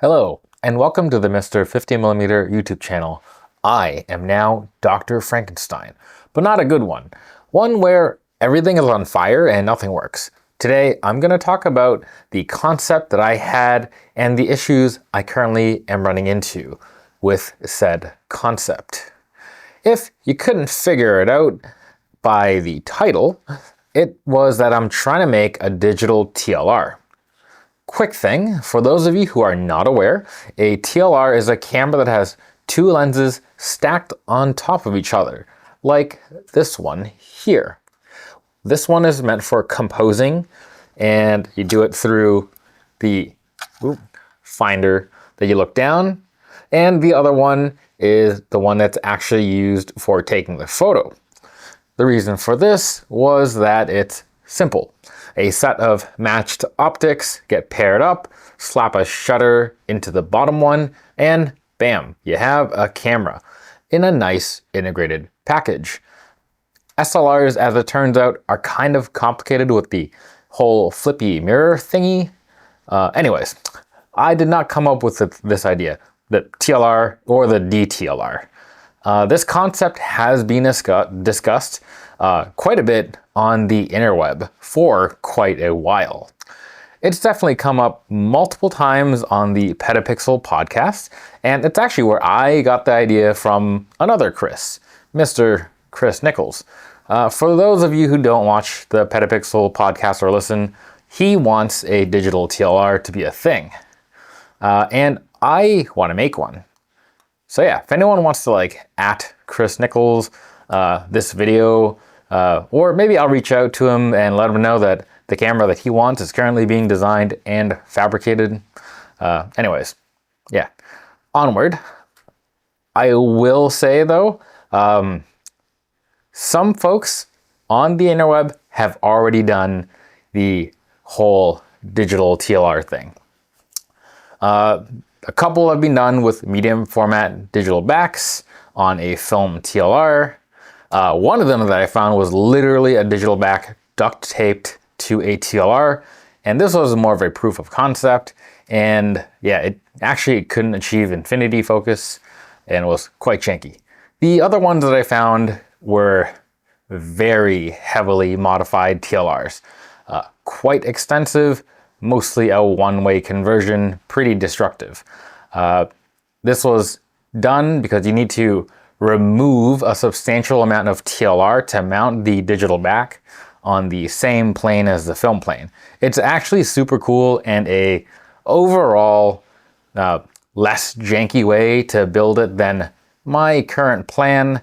Hello, and welcome to the Mr. 50mm YouTube channel. I am now Dr. Frankenstein, but not a good one. One where everything is on fire and nothing works. Today, I'm going to talk about the concept that I had and the issues I currently am running into with said concept. If you couldn't figure it out by the title, it was that I'm trying to make a digital TLR. Quick thing, for those of you who are not aware, a TLR is a camera that has two lenses stacked on top of each other, like this one here. This one is meant for composing, and you do it through the finder that you look down, and the other one is the one that's actually used for taking the photo. The reason for this was that it's simple. A set of matched optics get paired up, slap a shutter into the bottom one, and bam, you have a camera in a nice integrated package. SLRs, as it turns out, are kind of complicated with the whole flippy mirror thingy. Anyways, I did not come up with this idea, the TLR or the D-TLR. This concept has been discussed quite a bit on the interweb for quite a while. It's definitely come up multiple times on the Petapixel podcast, and it's actually where I got the idea from another Chris, Mr. Chris Nichols. For those of you who don't watch the Petapixel podcast or listen, he wants a digital TLR to be a thing. And I want to make one. So yeah, if anyone wants to at Chris Nichols this video, or maybe I'll reach out to him and let him know that the camera that he wants is currently being designed and fabricated. Anyways, yeah, onward. I will say though, some folks on the interweb have already done the whole digital TLR thing. A couple have been done with medium format digital backs on a film TLR. One of them that I found was literally a digital back duct taped to a TLR, and this was more of a proof of concept, and yeah, it actually couldn't achieve infinity focus and was quite janky. The other ones that I found were very heavily modified TLRs. Quite extensive, mostly a one-way conversion, pretty destructive. This was done because you need to remove a substantial amount of TLR to mount the digital back on the same plane as the film plane. It's actually super cool and a overall less janky way to build it than my current plan.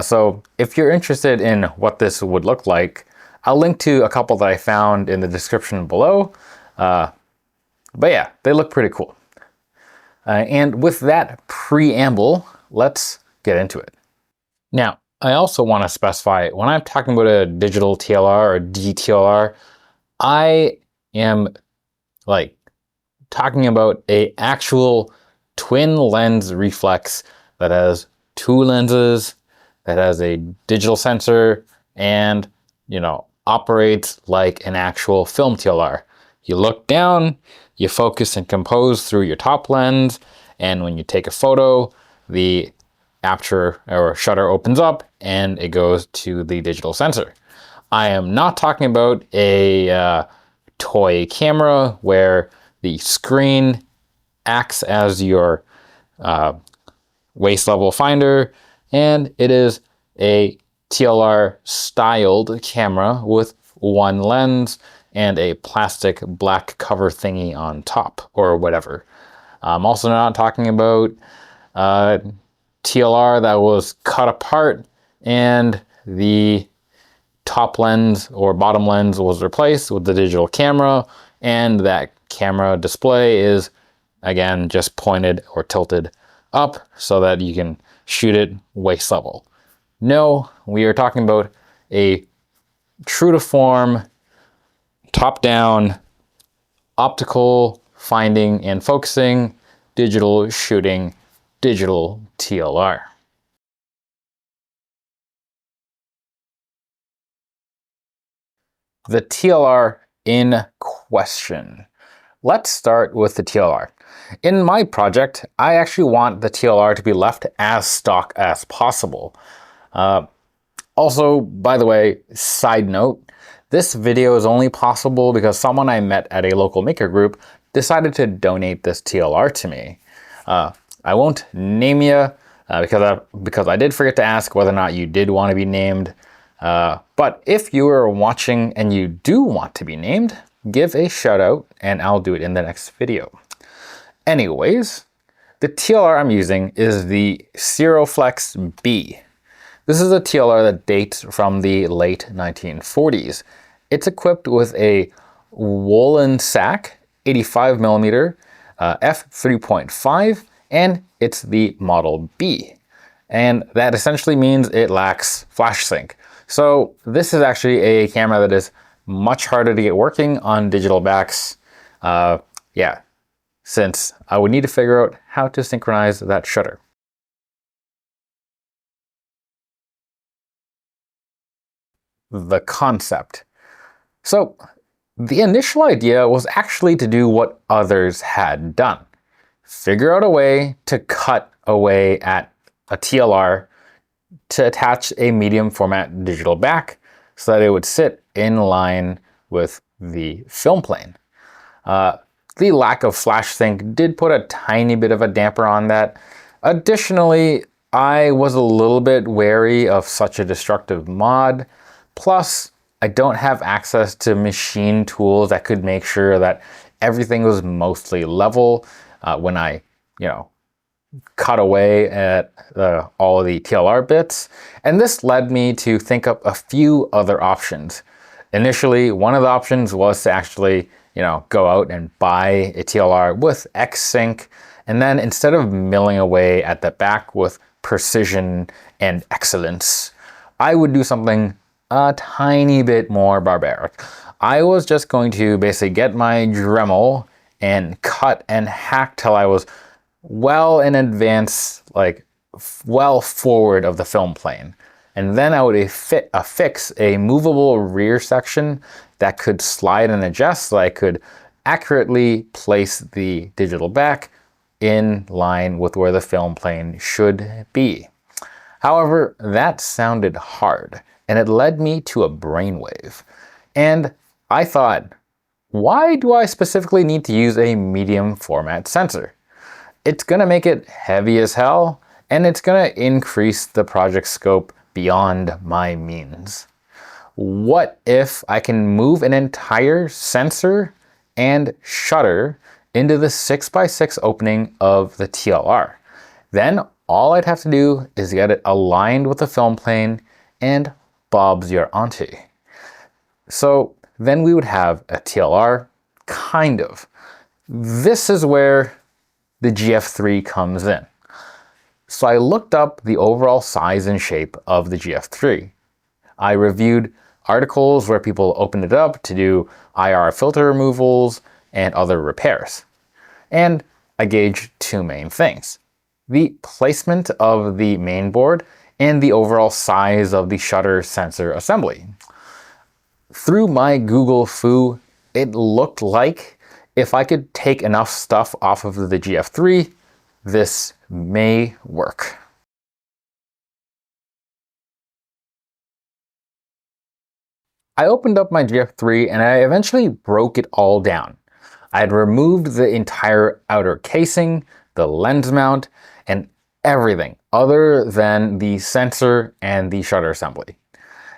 So if you're interested in what this would look like, I'll link to a couple that I found in the description below. But yeah, they look pretty cool. And with that preamble, let's get into it. Now, I also want to specify, when I'm talking about a digital TLR or D-TLR, I am talking about a actual twin lens reflex that has two lenses, that has a digital sensor, and, operates like an actual film TLR. You look down, you focus and compose through your top lens, and when you take a photo, the aperture or shutter opens up and it goes to the digital sensor. I am not talking about a toy camera where the screen acts as your waist level finder, and it is a TLR styled camera with one lens and a plastic black cover thingy on top or whatever. I'm also not talking about TLR that was cut apart and the top lens or bottom lens was replaced with the digital camera, and that camera display is again just pointed or tilted up so that you can shoot it waist level. No, we are talking about a true to form, top down, optical finding and focusing, digital shooting, digital TLR. The TLR in question. Let's start with the TLR. In my project, I actually want the TLR to be left as stock as possible. Also, by the way, side note, this video is only possible because someone I met at a local maker group decided to donate this TLR to me. I won't name you because I did forget to ask whether or not you did want to be named. But if you are watching and you do want to be named, give a shout out and I'll do it in the next video. Anyways, the TLR I'm using is the Ciro-Flex B. This is a TLR that dates from the late 1940s. It's equipped with a woolen sack, 85mm, f3.5, and it's the Model B. And that essentially means it lacks flash sync. So this is actually a camera that is much harder to get working on digital backs. Since I would need to figure out how to synchronize that shutter. The concept. So the initial idea was actually to do what others had done. Figure out a way to cut away at a TLR to attach a medium format digital back so that it would sit in line with the film plane. The lack of flash sync did put a tiny bit of a damper on that. Additionally, I was a little bit wary of such a destructive mod. Plus, I don't have access to machine tools that could make sure that everything was mostly level when I, cut away at all of the TLR bits. And this led me to think up a few other options. Initially, one of the options was to actually, go out and buy a TLR with X-Sync. And then instead of milling away at the back with precision and excellence, I would do something a tiny bit more barbaric. I was just going to basically get my Dremel and cut and hack till I was well in advance, well forward of the film plane. And then I would affix a movable rear section that could slide and adjust so I could accurately place the digital back in line with where the film plane should be. However, that sounded hard, and it led me to a brainwave. And I thought, why do I specifically need to use a medium format sensor? It's gonna make it heavy as hell, and it's gonna increase the project scope beyond my means. What if I can move an entire sensor and shutter into the 6x6 opening of the TLR? Then all I'd have to do is get it aligned with the film plane and Bob's your auntie. So then we would have a TLR, kind of. This is where the GF3 comes in. So I looked up the overall size and shape of the GF3. I reviewed articles where people opened it up to do IR filter removals and other repairs. And I gauged two main things: the placement of the main board and the overall size of the shutter sensor assembly. Through my Google foo, it looked like if I could take enough stuff off of the GF3, this may work. I opened up my GF3 and I eventually broke it all down. I had removed the entire outer casing, the lens mount, and everything other than the sensor and the shutter assembly.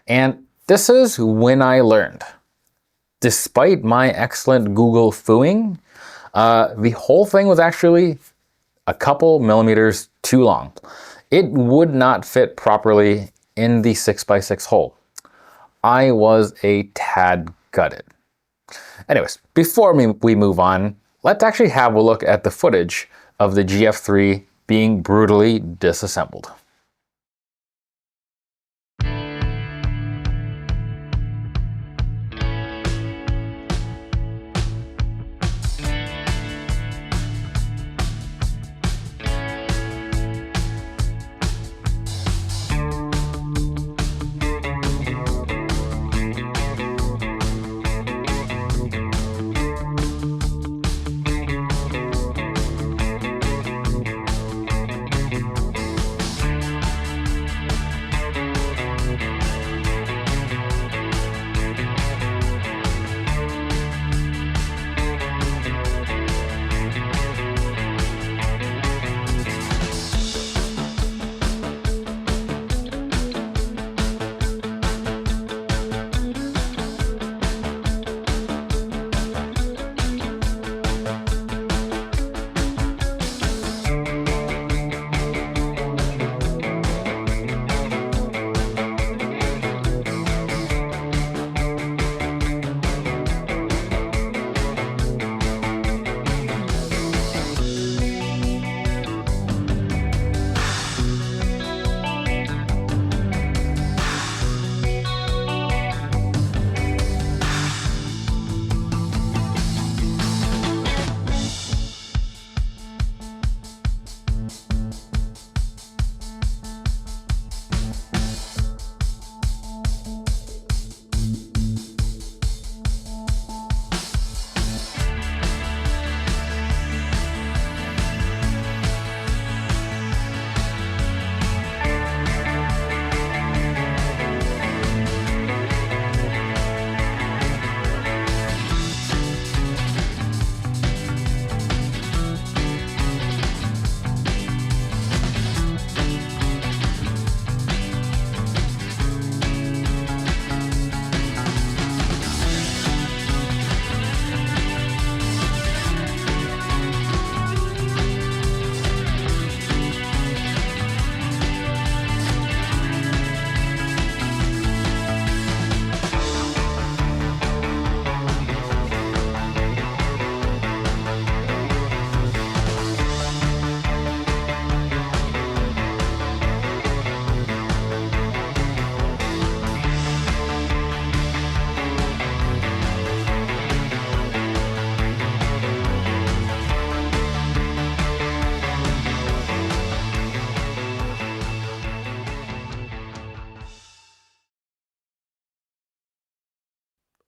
And this is when I learned. Despite my excellent Google fooing, the whole thing was actually a couple millimeters too long. It would not fit properly in the 6x6 hole. I was a tad gutted. Anyways, before we move on, let's actually have a look at the footage of the GF3 being brutally disassembled.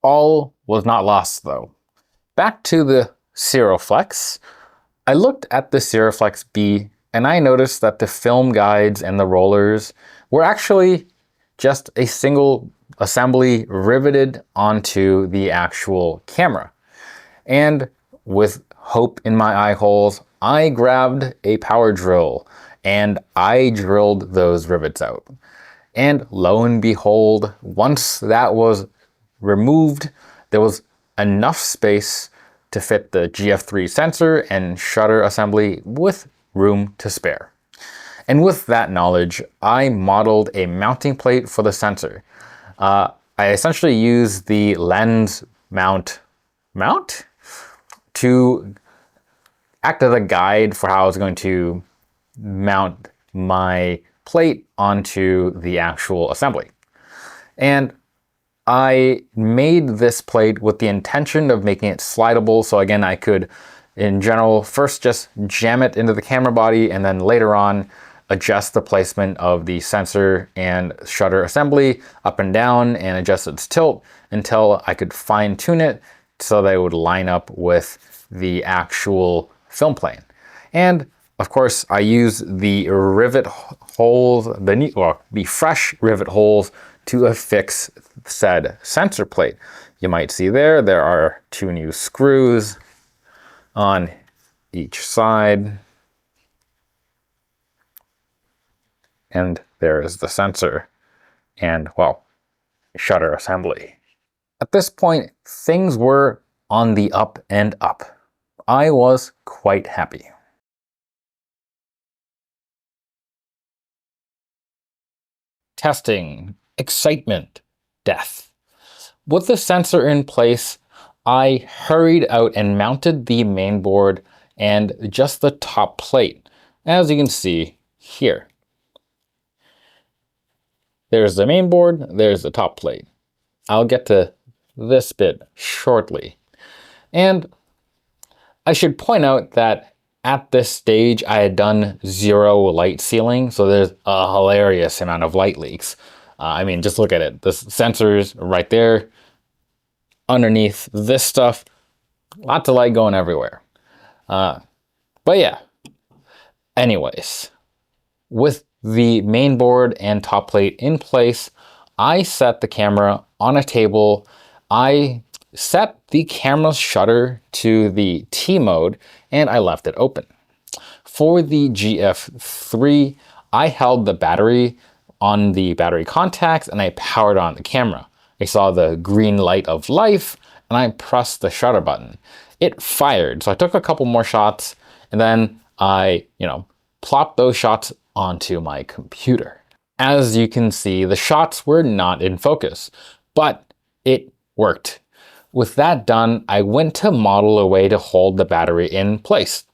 All was not lost though. Back to the Ciro-Flex. I looked at the Ciro-Flex B and I noticed that the film guides and the rollers were actually just a single assembly riveted onto the actual camera. And with hope in my eye holes, I grabbed a power drill and I drilled those rivets out. And lo and behold, once that was removed, there was enough space to fit the GF3 sensor and shutter assembly with room to spare. And with that knowledge, I modeled a mounting plate for the sensor. I essentially used the lens mount to act as a guide for how I was going to mount my plate onto the actual assembly. And I made this plate with the intention of making it slidable, so again I could, in general, first just jam it into the camera body and then later on adjust the placement of the sensor and shutter assembly up and down and adjust its tilt until I could fine tune it so that it would line up with the actual film plane. And of course, I use the rivet holes, the fresh rivet holes to affix said sensor plate. You might see there are 2 new screws on each side. And there is the sensor and, well, shutter assembly. At this point, things were on the up and up. I was quite happy. Testing, excitement, death. With the sensor in place, I hurried out and mounted the main board and just the top plate, as you can see here. There's the main board, there's the top plate. I'll get to this bit shortly. And I should point out that at this stage, I had done 0 light sealing, so there's a hilarious amount of light leaks. I mean, just look at it. The sensors right there, underneath this stuff, lots of light going everywhere. But yeah, anyways, with the main board and top plate in place, I set the camera on a table. I set the camera's shutter to the T mode and I left it open. For the GF3, I held the battery on the battery contacts and I powered on the camera. I saw the green light of life and I pressed the shutter button. It fired, so I took a couple more shots and then I, plopped those shots onto my computer. As you can see, the shots were not in focus, but it worked. With that done, I went to model a way to hold the battery in place.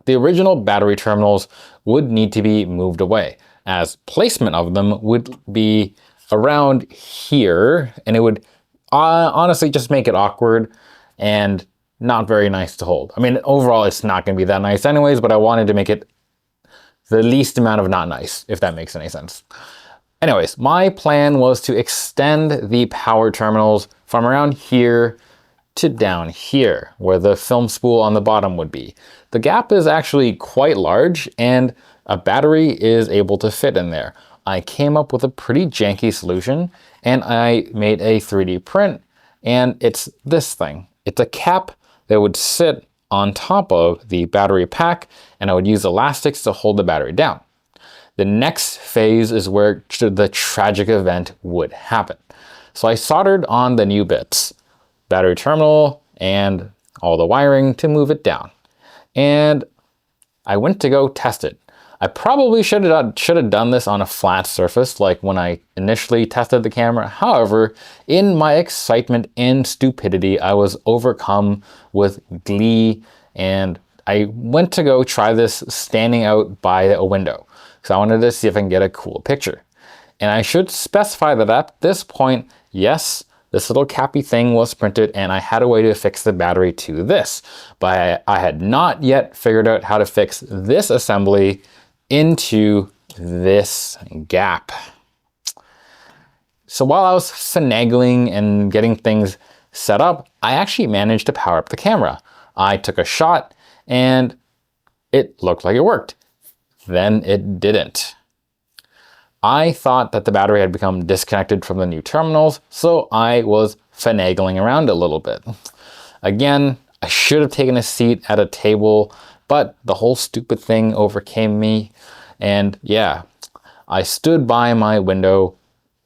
The original battery terminals would need to be moved away, as placement of them would be around here, and it would honestly just make it awkward and not very nice to hold. I mean, overall, it's not going to be that nice anyways, but I wanted to make it the least amount of not nice, if that makes any sense. Anyways, my plan was to extend the power terminals from around here to down here, where the film spool on the bottom would be. The gap is actually quite large, and a battery is able to fit in there. I came up with a pretty janky solution, and I made a 3D print, and it's this thing. It's a cap that would sit on top of the battery pack, and I would use elastics to hold the battery down. The next phase is where the tragic event would happen. So I soldered on the new bits, battery terminal and all the wiring to move it down. And I went to go test it. I probably should have done this on a flat surface like when I initially tested the camera. However, in my excitement and stupidity, I was overcome with glee and I went to go try this standing out by a window. So I wanted to see if I can get a cool picture. And I should specify that at this point, yes, this little cappy thing was printed and I had a way to fix the battery to this. But I had not yet figured out how to fix this assembly into this gap. So while I was finagling and getting things set up, I actually managed to power up the camera. I took a shot and it looked like it worked. Then it didn't. I thought that the battery had become disconnected from the new terminals, so I was finagling around a little bit. Again, I should have taken a seat at a table, but the whole stupid thing overcame me. And yeah, I stood by my window,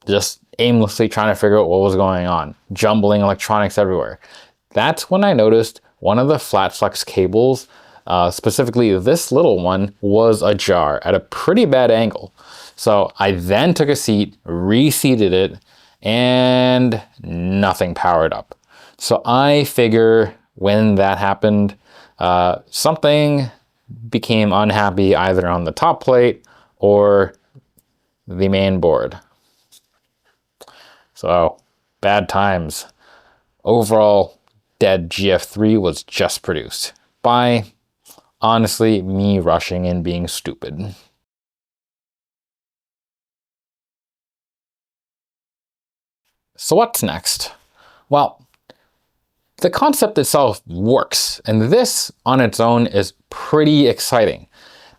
just aimlessly trying to figure out what was going on, jumbling electronics everywhere. That's when I noticed one of the flat flex cables, specifically this little one, was ajar at a pretty bad angle. So I then took a seat, reseated it, and nothing powered up. So I figure when that happened, something became unhappy either on the top plate or the main board. So bad times. Overall, dead GF3 was just produced by, honestly, me rushing and being stupid. So what's next? Well, the concept itself works, and this on its own is pretty exciting.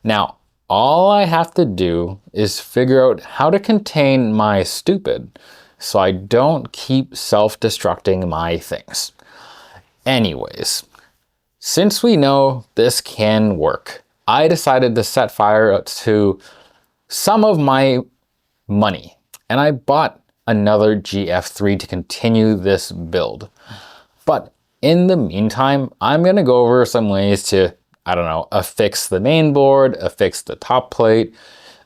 Now, all I have to do is figure out how to contain my stupid so I don't keep self-destructing my things. Anyways, since we know this can work, I decided to set fire to some of my money, and I bought another GF3 to continue this build. But in the meantime, I'm gonna go over some ways to, I don't know, affix the main board, affix the top plate,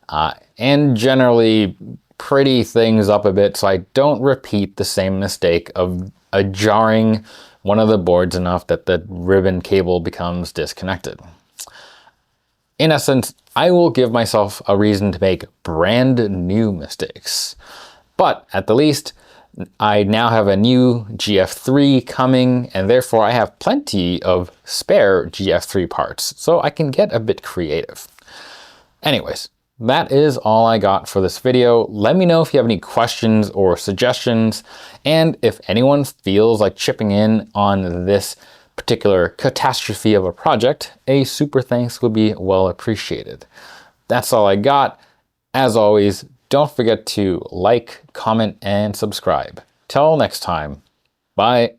and generally pretty things up a bit so I don't repeat the same mistake of jarring one of the boards enough that the ribbon cable becomes disconnected. In essence, I will give myself a reason to make brand new mistakes. But at the least, I now have a new GF3 coming, and therefore I have plenty of spare GF3 parts, so I can get a bit creative. Anyways, that is all I got for this video. Let me know if you have any questions or suggestions, and if anyone feels like chipping in on this particular catastrophe of a project, a super thanks would be well appreciated. That's all I got. As always, don't forget to like, comment, and subscribe. Till next time, bye.